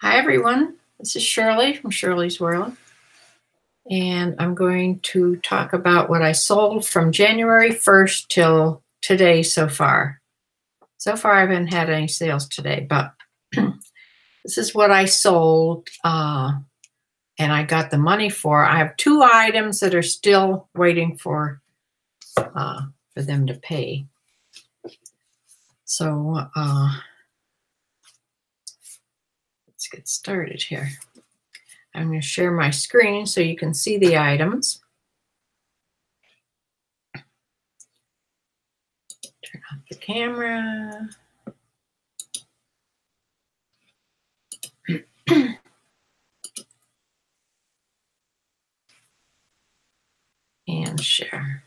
Hi everyone, this is Shirley from Shirley's World, and I'm going to talk about what I sold from January 1st till today so far. So far I haven't had any sales today, but this is what I sold and I got the money for. I have two items that are still waiting for them to pay. So let's get started here. I'm going to share my screen so you can see the items. Turn off the camera. And share.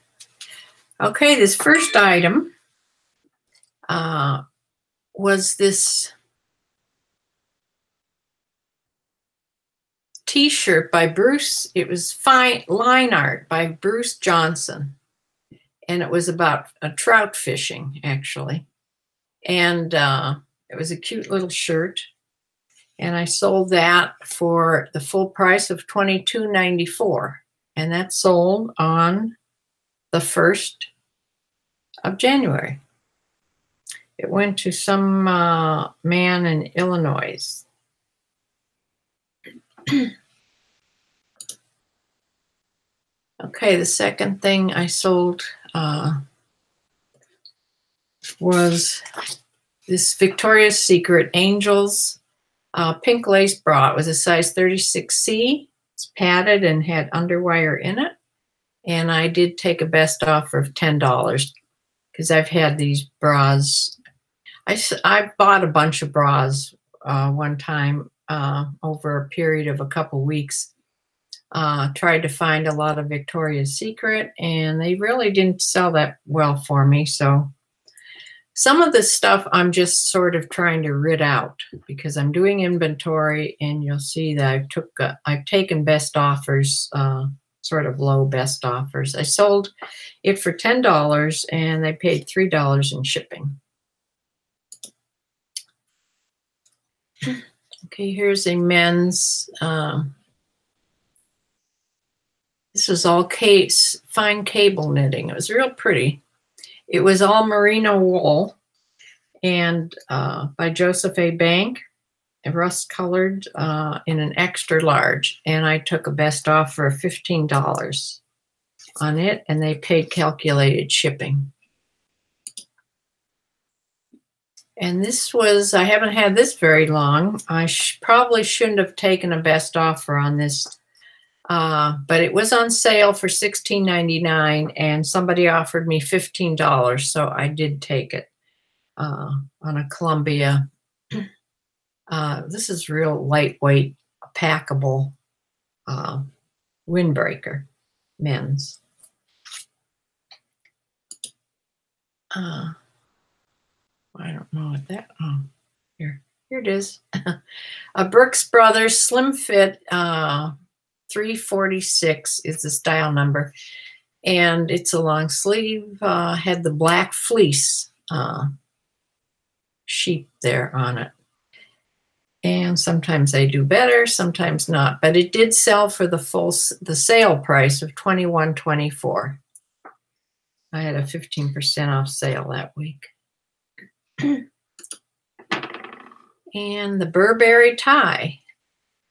Okay, this first item was this t-shirt by Bruce. It was fine line art by Bruce Johnson. And it was about trout fishing, actually. And it was a cute little shirt. And I sold that for the full price of $22.94. And that sold on the 1st of January. It went to some man in Illinois. Okay, the second thing I sold was this Victoria's Secret Angels pink lace bra. It was a size 36C. It's padded and had underwire in it. And I did take a best offer of $10 because I've had these bras. I bought a bunch of bras one time over a period of a couple weeks. Tried to find a lot of Victoria's Secret, and they really didn't sell that well for me. So some of the stuff I'm just sort of trying to rid out because I'm doing inventory, and you'll see that I've taken best offers, sort of low best offers. I sold it for $10, and they paid $3 in shipping. Okay, here's a men's. This was all fine cable knitting. It was real pretty. It was all merino wool, and by Joseph A. Bank, rust colored in an extra large. And I took a best offer of $15 on it, and they paid calculated shipping. And this was, I haven't had this very long. I probably shouldn't have taken a best offer on this. But it was on sale for $16.99, and somebody offered me $15, so I did take it on a Columbia. This is real lightweight, packable windbreaker, men's. I don't know what that. Oh, here it is. A Brooks Brothers Slim Fit. 346 is the style number, and it's a long sleeve, had the black fleece sheep there on it. And sometimes they do better, sometimes not, but it did sell for the sale price of $21.24. I had a 15% off sale that week. And the Burberry tie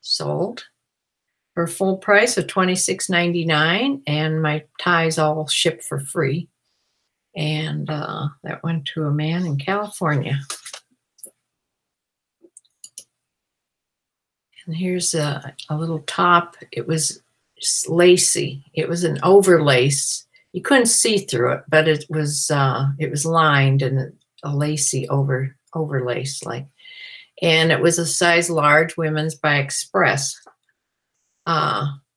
sold for full price of $26.99, and my ties all shipped for free. And that went to a man in California. And here's a little top. It was lacy. It was an overlace. You couldn't see through it, but it was lined and a lacy overlace like. And it was a size large, women's by Express.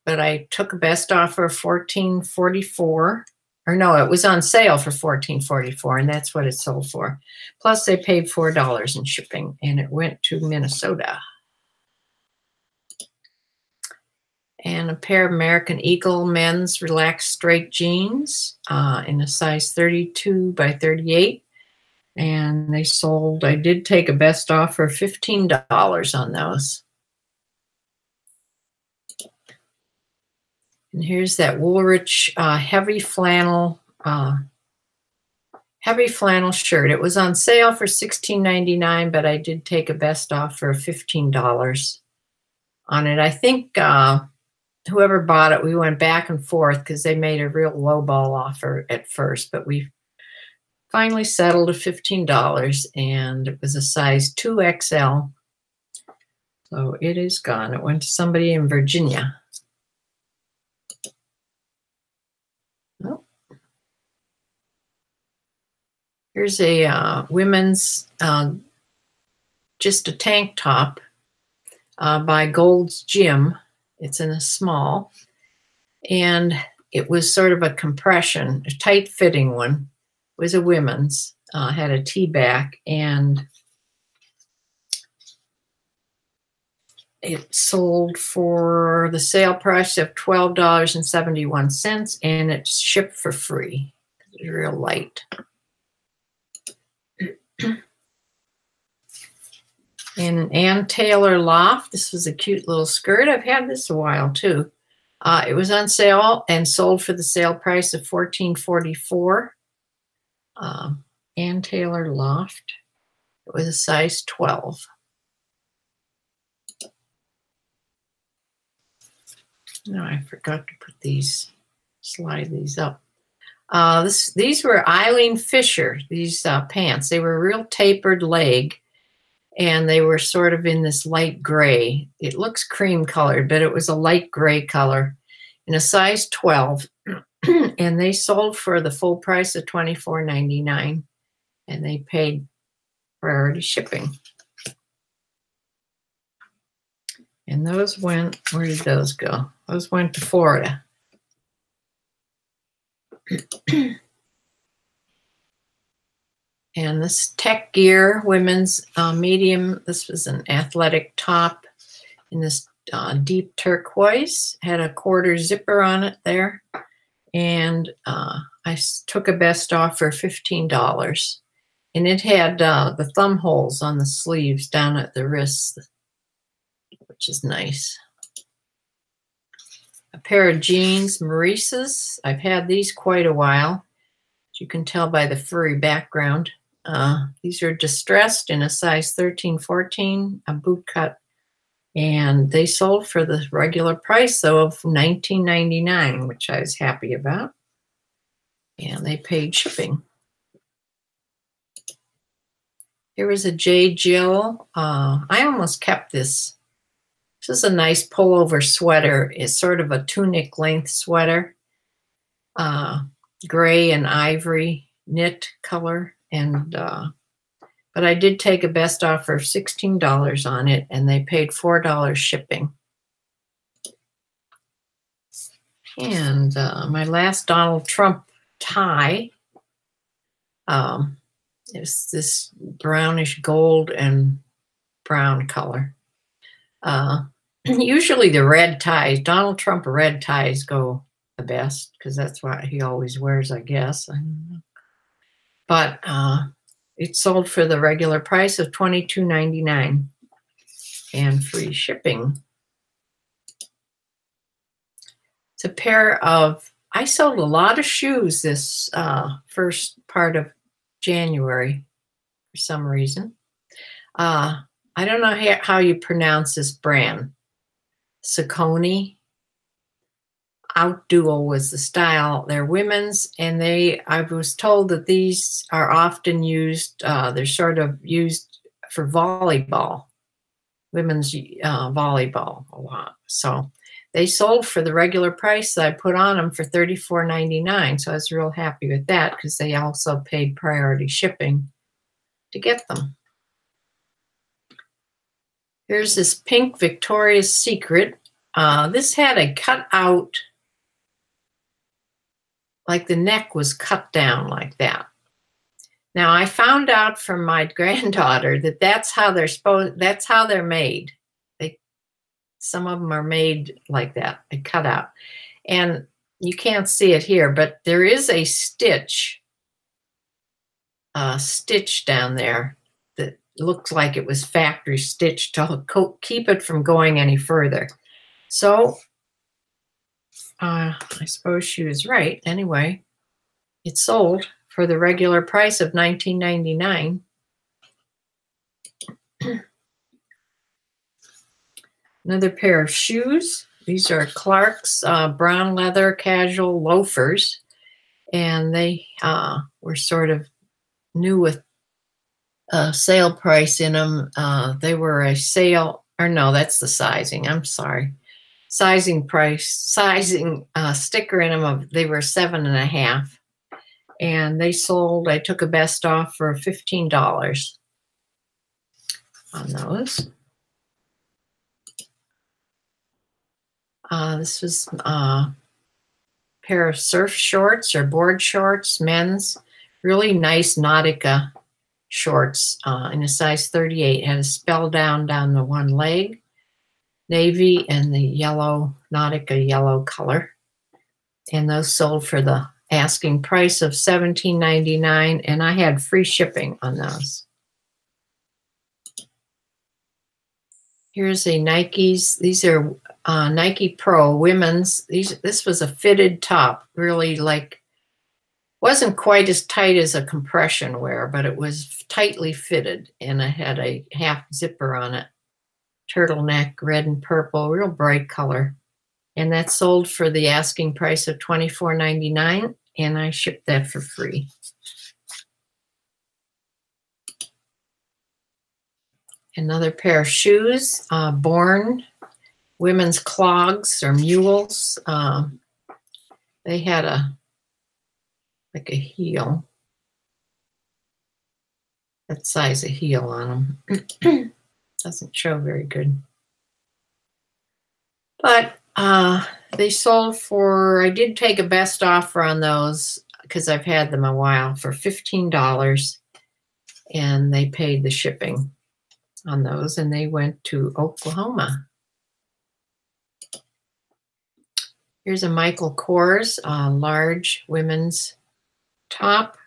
But I took a best offer of $14.44, or no, it was on sale for $14.44, and that's what it sold for. Plus they paid $4 in shipping, and it went to Minnesota. And a pair of American Eagle men's relaxed straight jeans in a size 32 by 38. And they sold, I did take a best offer of $15 on those. And here's that Woolrich heavy flannel shirt. It was on sale for $16.99, but I did take a best offer of $15 on it. I think whoever bought it, we went back and forth because they made a real lowball offer at first, but we finally settled at $15, and it was a size 2XL. So it is gone. It went to somebody in Virginia. Oh. Here's a women's, just a tank top by Gold's Gym. It's in a small, and it was sort of a compression, a tight fitting one. It was a women's, had a T-back, and it sold for the sale price of $12.71, and it's shipped for free. It's real light. And an Ann Taylor Loft. This was a cute little skirt. I've had this a while too. It was on sale and sold for the sale price of $14.44. Ann Taylor Loft. It was a size 12. No, I forgot to put these, slide these up. These were Eileen Fisher, these pants. They were real tapered leg, and they were sort of in this light gray. It looks cream colored, but it was a light gray color in a size 12. And they sold for the full price of $24.99, and they paid priority shipping. And those went, where did those go? Those went to Florida. And this Tech Gear women's medium, this was an athletic top in this deep turquoise, had a quarter zipper on it there. And I took a best offer for $15. And it had the thumb holes on the sleeves down at the wrists, which is nice. A pair of jeans, Maurice's. I've had these quite a while, as you can tell by the furry background. These are distressed in a size 13-14, a boot cut, and they sold for the regular price, though, of $19.99, which I was happy about. And they paid shipping. Here was a J. Jill. I almost kept this. This is a nice pullover sweater. It's sort of a tunic length sweater. Gray and ivory knit color. And but I did take a best offer of $16 on it, and they paid $4 shipping. And my last Donald Trump tie is this brownish gold and brown color. Usually the red ties, Donald Trump red ties go the best because that's what he always wears, I guess. I don't know. But it sold for the regular price of $22.99 and free shipping. It's a pair of, I sold a lot of shoes this first part of January for some reason. I don't know how you pronounce this brand. Saucony. Outduo was the style. They're women's, and I was told that these are often used, they're sort of used for volleyball, women's volleyball a lot. So they sold for the regular price that I put on them for $34.99. So I was real happy with that because they also paid priority shipping to get them. Here's this pink Victoria's Secret. This had a cutout, like the neck was cut down like that. Now I found out from my granddaughter that that's how they're made. Some of them are made like that, they cut out. And you can't see it here, but there is a stitch down there that looks like it was factory stitched to keep it from going any further. So I suppose she was right. Anyway, it sold for the regular price of $19.99. Another pair of shoes. These are Clark's brown leather casual loafers, and they were sort of new with a sale price in them. They were a sale, or no, that's the sizing. I'm sorry. Sizing sticker in them of, they were 7.5, and they sold, I took a best off for $15 on those. This was a pair of surf shorts or board shorts, men's, really nice Nautica shorts in a size 38. Had a spell down the one leg, navy and the yellow, Nautica yellow color. And those sold for the asking price of $17.99, and I had free shipping on those. Here's a Nike's. These are Nike Pro women's. This was a fitted top, really like, wasn't quite as tight as a compression wear, but it was tightly fitted, and it had a half zipper on it. Turtleneck, red and purple, real bright color. And that sold for the asking price of $24.99, and I shipped that for free. Another pair of shoes, Born women's clogs or mules. They had like a heel, that size of heel on them. Doesn't show very good. But they sold for, I did take a best offer on those because I've had them a while, for $15, and they paid the shipping on those, and they went to Oklahoma. Here's a Michael Kors large women's top.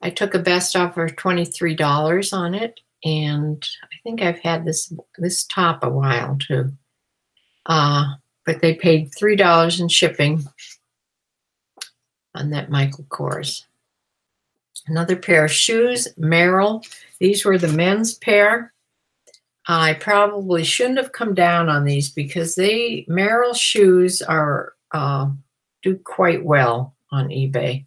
I took a best offer of $23 on it, and I think I've had this top a while too. But they paid $3 in shipping on that Michael Kors. Another pair of shoes, Merrell. These were the men's pair. I probably shouldn't have come down on these because Merrell shoes are do quite well on eBay.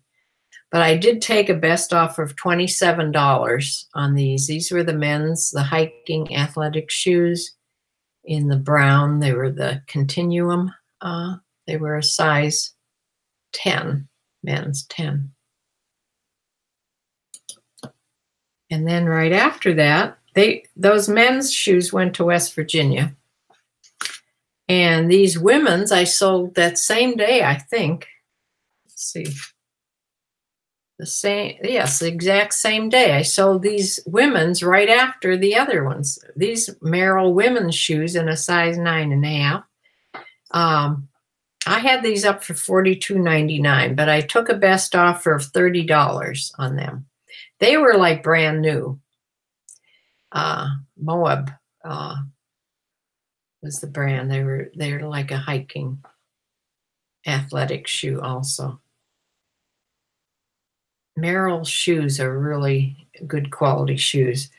But I did take a best offer of $27 on these. These were the men's, the hiking athletic shoes in the brown. They were the Continuum. They were a size 10, men's 10. And then right after that, those men's shoes went to West Virginia. And these women's I sold that same day, I think. Let's see. The exact same day. I sold these women's right after the other ones. These Merrell women's shoes in a size 9.5. I had these up for $42.99, but I took a best offer of $30 on them. They were like brand new. Moab was the brand. They're like a hiking athletic shoe also. Merrell shoes are really good quality shoes.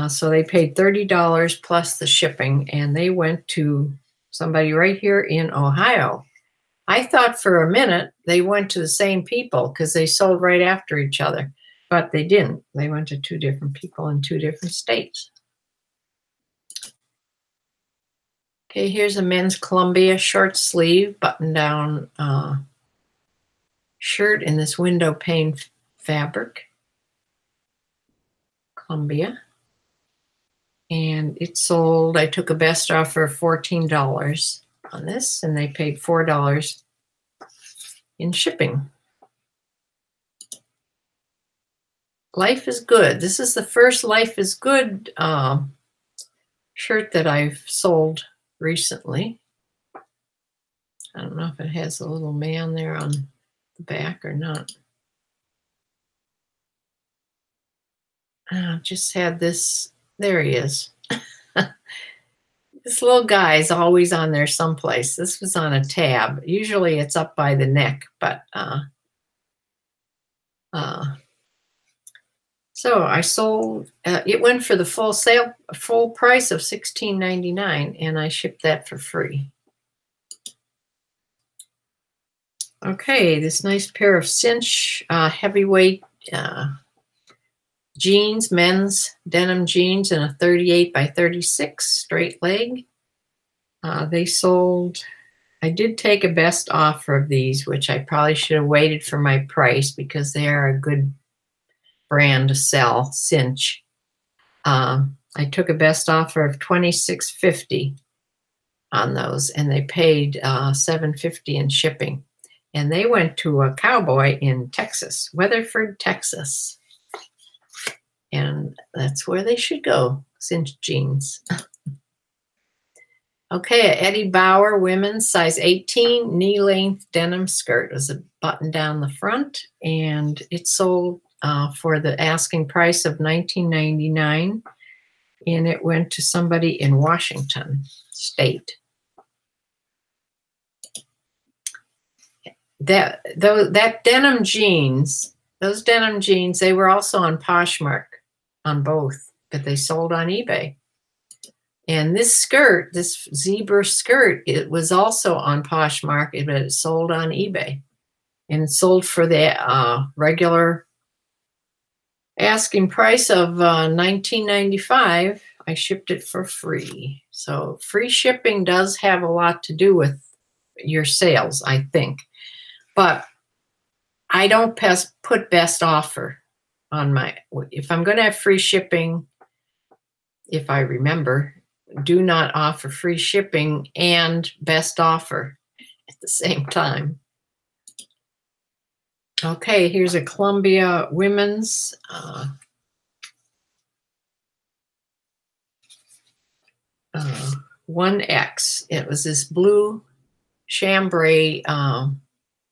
So they paid $30 plus the shipping, and they went to somebody right here in Ohio. I thought for a minute they went to the same people because they sold right after each other, but they didn't. They went to two different people in two different states. Okay, here's a men's Columbia short sleeve button-down shirt in this window pane fabric. Columbia. And it sold, I took a best offer of $14 on this, and they paid $4 in shipping. Life is Good. This is the first Life is Good shirt that I've sold recently. I don't know if it has a little man there on the back or not. Just had this, there he is. This little guy is always on there someplace. This was on a tab. Usually it's up by the neck, but so I sold, it went for the full price of $16.99, and I shipped that for free. Okay, this nice pair of cinch heavyweight jeans, men's denim jeans in a 38 by 36 straight leg. They sold, I did take a best offer of these, which I probably should have waited for my price because they are a good brand to sell, cinch. I took a best offer of $26.50 on those, and they paid $7.50 in shipping. And they went to a cowboy in Texas, Weatherford, Texas. And that's where they should go, cinch jeans. Okay, Eddie Bauer women's size 18 knee-length denim skirt. It was a button down the front, and it sold for the asking price of $19.99, and it went to somebody in Washington State. That denim jeans, those denim jeans, they were also on Poshmark on both, but they sold on eBay. And this skirt, this zebra skirt, it was also on Poshmark, but it sold on eBay. And it sold for the regular asking price of $19.95. I shipped it for free. So free shipping does have a lot to do with your sales, I think. But I don't put best offer on my, if I'm going to have free shipping, if I remember, do not offer free shipping and best offer at the same time. Okay, here's a Columbia women's 1X. It was this blue chambray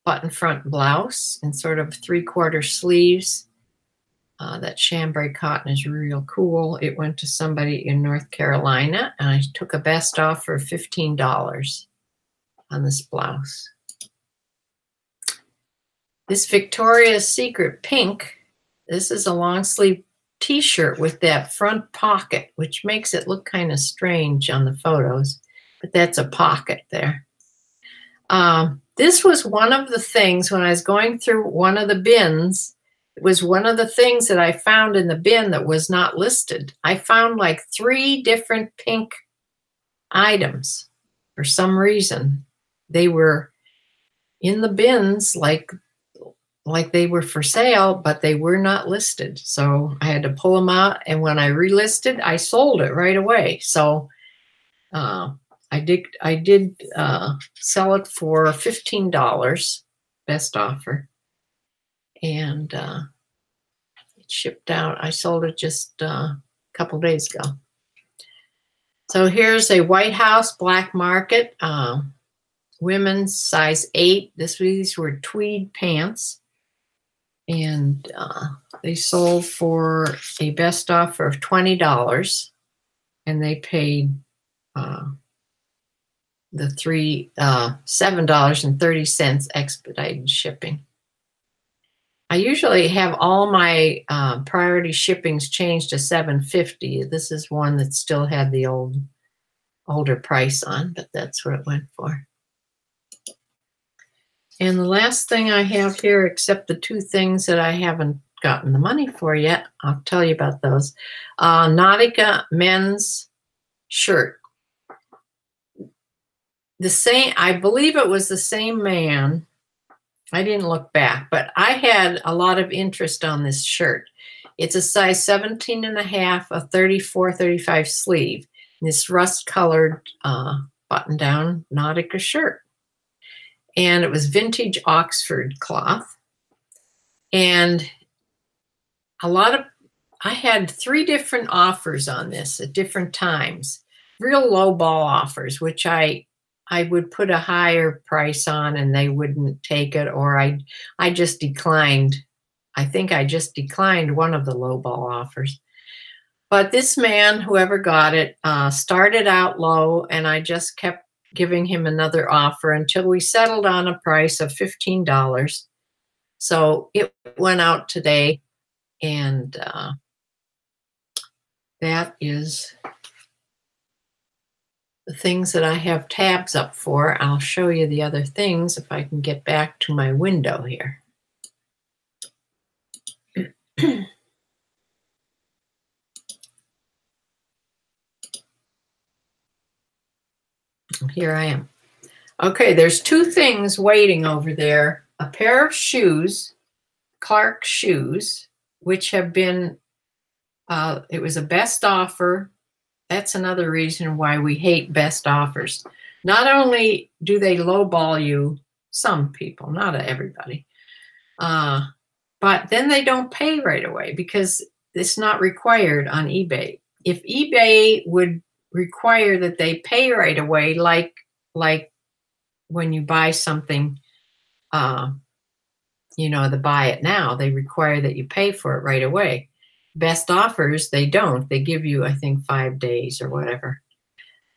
button front blouse and sort of 3/4 sleeves. That chambray cotton is real cool. It went to somebody in North Carolina, and I took a best offer of $15 on this blouse. This Victoria's Secret pink, this is a long sleeve t-shirt with that front pocket, which makes it look kind of strange on the photos, but that's a pocket there. This was one of the things when I was going through one of the bins. It was one of the things that I found in the bin that was not listed. I found like 3 different pink items for some reason. They were in the bins like they were for sale, but they were not listed. So I had to pull them out, and when I relisted, I sold it right away. So I did sell it for $15, best offer, and it shipped out. I sold it just a couple days ago. So here's a White House Black Market women's size 8. These were tweed pants, and they sold for a best offer of $20, and they paid $7.30 expedited shipping. I usually have all my priority shippings changed to $7.50. This is one that still had the older price on, but that's what it went for. And the last thing I have here, except the 2 things that I haven't gotten the money for yet, I'll tell you about those. Nautica men's shirt. The same, I believe it was the same man. I didn't look back, but I had a lot of interest on this shirt. It's a size 17.5, a 34-35 sleeve. And this rust-colored button-down Nautica shirt. And it was vintage Oxford cloth. And I had 3 different offers on this at different times. Real low ball offers, which I would put a higher price on and they wouldn't take it, or I just declined. I think I just declined one of the low ball offers. But this man, whoever got it, started out low, and I just kept giving him another offer until we settled on a price of $15. So it went out today, and that is the things that I have tabs up for. I'll show you the other things if I can get back to my window here. Here I am. Okay, there's two things waiting over there. A pair of shoes, Clark shoes, which have been, it was a best offer. That's another reason why we hate best offers. Not only do they lowball you, some people, not everybody, but then they don't pay right away because it's not required on eBay. If eBay would require that they pay right away, like when you buy something, you know, the buy it now, they require that you pay for it right away. Best offers, they don't. They give you, I think, 5 days or whatever.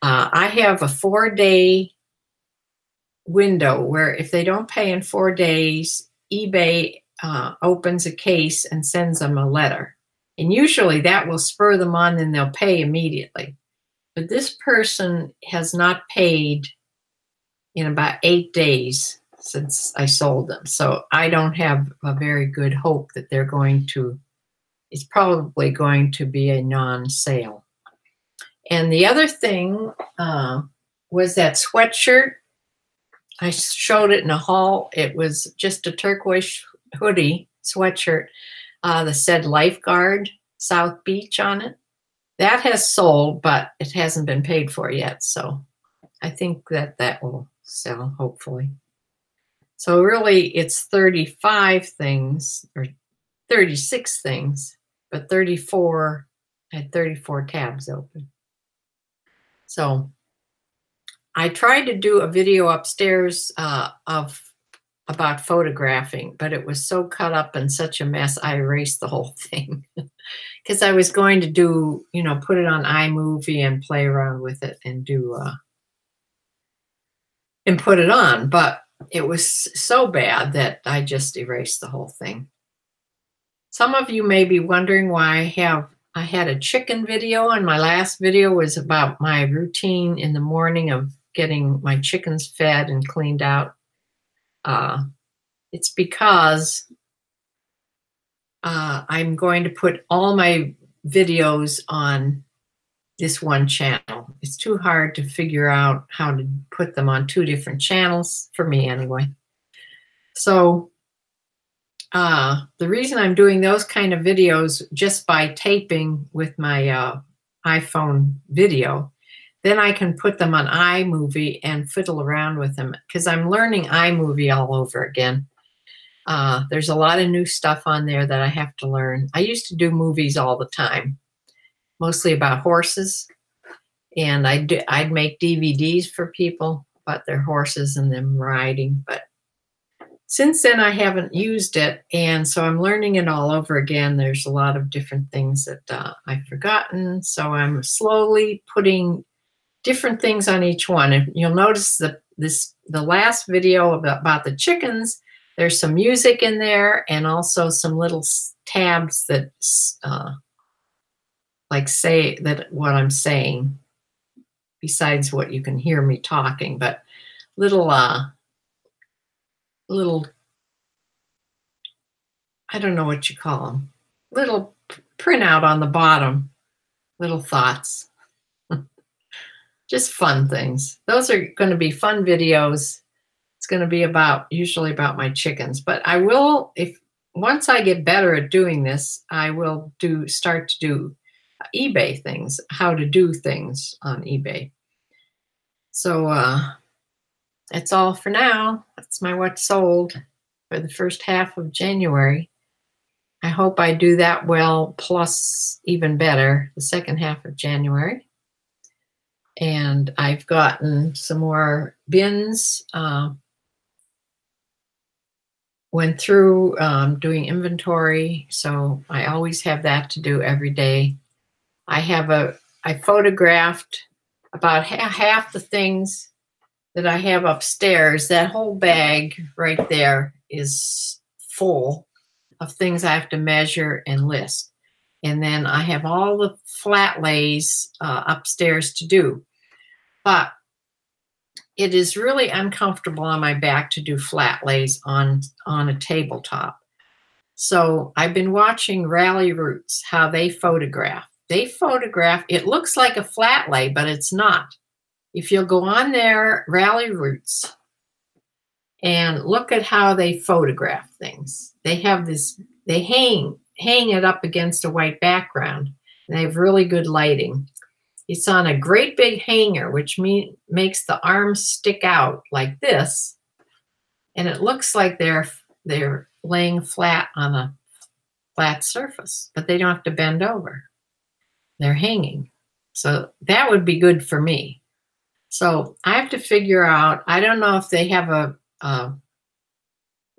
I have a 4-day window where if they don't pay in 4 days, eBay opens a case and sends them a letter. And usually that will spur them on and they'll pay immediately. But this person has not paid in about 8 days since I sold them. So I don't have a very good hope that they're going to, it's probably going to be a non-sale. And the other thing was that sweatshirt. I showed it in a haul. It was just a turquoise hoodie sweatshirt that said Lifeguard South Beach on it. That has sold, but it hasn't been paid for yet. So I think that that will sell, hopefully. So really it's 35 things or 36 things, but 34, I had 34 tabs open. So I tried to do a video upstairs about photographing, but it was so cut up and such a mess, I erased the whole thing. Because I was going to do, you know, put it on iMovie and play around with it and do, and put it on. But it was so bad that I just erased the whole thing. Some of you may be wondering why I had a chicken video, and my last video was about my routine in the morning of getting my chickens fed and cleaned out. It's because I'm going to put all my videos on this one channel. It's too hard to figure out how to put them on 2 different channels, for me anyway. So the reason I'm doing those kind of videos just by taping with my iPhone video, then I can put them on iMovie and fiddle around with them because I'm learning iMovie all over again. There's a lot of new stuff on there that I have to learn. I used to do movies all the time, mostly about horses, and I'd make DVDs for people about their horses and them riding. But since then, I haven't used it, and so I'm learning it all over again. There's a lot of different things that I've forgotten, so I'm slowly putting different things on each one. And you'll notice that the last video about the chickens, there's some music in there and also some little tabs that like say that what I'm saying, besides what you can hear me talking, but little I don't know what you call them, little printout on the bottom, little thoughts. Just fun things. Those are going to be fun videos. It's going to be usually about my chickens, but I will, once I get better at doing this, I will start to do eBay things, how to do things on eBay. So that's all for now. That's my what sold for the first half of January. I hope I do that well, plus even better the second half of January. And I've gotten some more bins. Went through doing inventory, so I always have that to do every day. I photographed about half the things that I have upstairs. That whole bag right there is full of things I have to measure and list. And then I have all the flat lays upstairs to do. But it is really uncomfortable on my back to do flat lays on a tabletop. So I've been watching Rally Roots, how they photograph. They photograph, it looks like a flat lay, but it's not. If you'll go on their Rally Roots and look at how they photograph things. They have this, they hang it up against a white background. And they have really good lighting. It's on a great big hanger, which makes the arms stick out like this. And it looks like they're laying flat on a flat surface, but they don't have to bend over. They're hanging. So that would be good for me. So I have to figure out, I don't know if they have a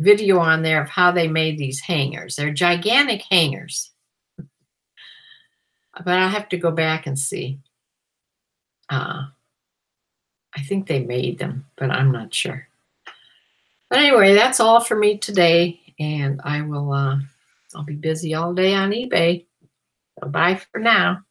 video on there of how they made these hangers. They're gigantic hangers. But I'll have to go back and see. I think they made them, but I'm not sure. But anyway, that's all for me today. And I'll be busy all day on eBay. So bye for now.